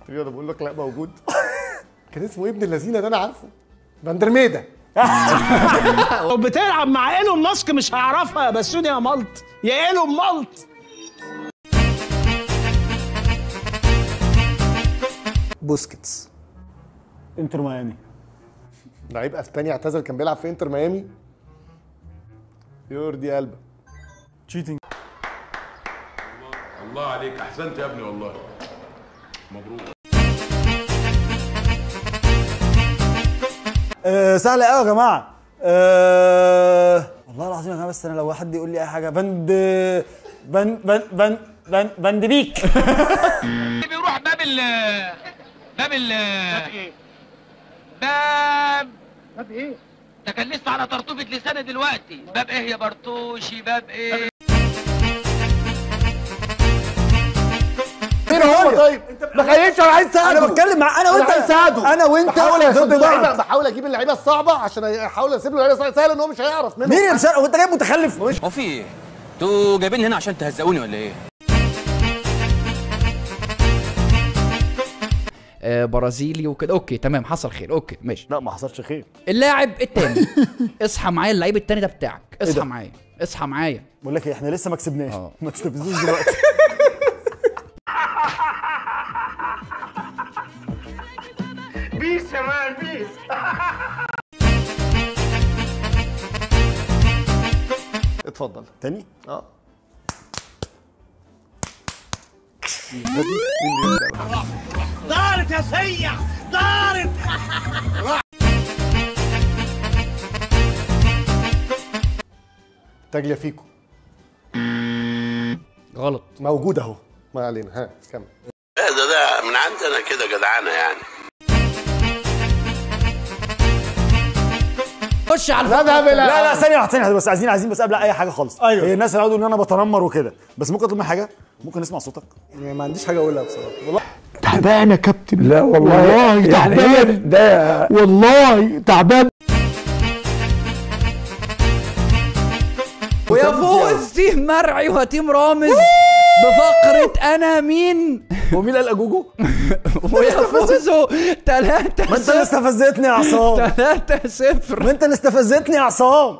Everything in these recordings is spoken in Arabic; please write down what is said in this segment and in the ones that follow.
انا بقول لك لا موجود. كان اسمه ابن اللذينه ده انا عارفه، فاندرميدا. لو بتلعب مع ايلون ماسك مش هيعرفها يا بسوني يا ملط، يا ايلون ملط. بوسكيتس. انتر ميامي. لعيب اسباني اعتزل كان بيلعب في انتر ميامي. يوردي ألبا. تشيتنج. الله عليك، احسنت يا ابني والله. مبروك. سهله قوي يا جماعه. والله العظيم يا جماعه، بس انا لو حد يقول لي اي حاجه فان دي بيك. بيروح باب ايه؟ باب ايه؟ ده كان لسه على طرطوفة لسانه دلوقتي. باب ايه يا برطوشي؟ باب ايه؟ مين هو طيب؟ ما خليتش انا عايز اساعده. انا بتكلم مع انا وانت. عايز اساعده. انا وانت ضد بعض. بحاول اجيب اللعيبه الصعبه عشان احاول اسيب له اللعيبه سهله ان هو مش هيعرف منه. مين اللي مش هو انت جايب متخلف؟ هو في ايه؟ انتوا جايبين هنا عشان تهزقوني ولا ايه؟ برازيلي وكده. اوكي تمام، حصل خير. اوكي ماشي. لا ما حصلش خير. اللاعب التاني. اصحى معايا، اللعيب التاني ده بتاعك. اصحى معايا، اصحى معايا. بقول لك ايه، احنا لسه ما كسبناش. ما تستفزوش دلوقتي. بيس يا مان بيس. اتفضل. تاني؟ دارت يا سيح، دارت. تاجليافيكو. غلط. موجود اهو، ما علينا. ها كمل. ده من عندنا كده جدعانه يعني. خش على لا ثانيه واحده بس. عايزين بس قبل اي حاجه خالص. ايوه هي الناس اللي يقعدوا ان انا بتنمر وكده، بس ممكن اطلب مني حاجه؟ ممكن نسمع صوتك؟ يعني ما عنديش حاجه اقولها بصراحه والله. تعبان يا كابتن. لا والله تعبان ده، والله تعبان. ويفوز تيم مرعي وتيم رامز بفقرة أنا مين؟ ومين قال أجوجو؟ ويفوزوا 3-0. ما أنت اللي استفزتني يا عصام. 3-0. ما أنت اللي استفزتني يا عصام.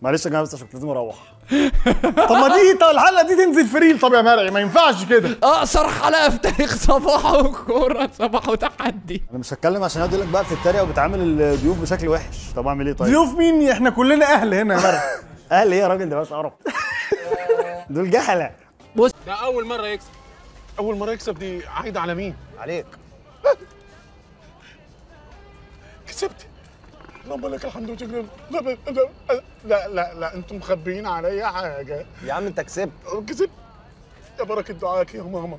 معلش يا جماعة بس عشان لازم أروح. طب ما دي الحلقة دي تنزل فريل. طب يا مرعي ما ينفعش كده. أقصر حلقة في تاريخ صباح وكورة، صباح وتحدي. أنا مش هتكلم عشان يقعد يقول لك بقى بتتريق وبتعامل الضيوف بشكل وحش. طب أعمل إيه طيب؟ ضيوف مين؟ إحنا كلنا أهل هنا يا مرعي. أهل إيه يا راجل؟ ده بس قرف. دول جحلة. بص، ده أول مرة يكسب. أول مرة يكسب دي عايدة على مين؟ عليك. كسبت. اللهم لك الحمد والشكر. لا انتم مخبيين عليا حاجة. يا عم أنت كسبت. كسبت. يا بركة دعاك يا ماما.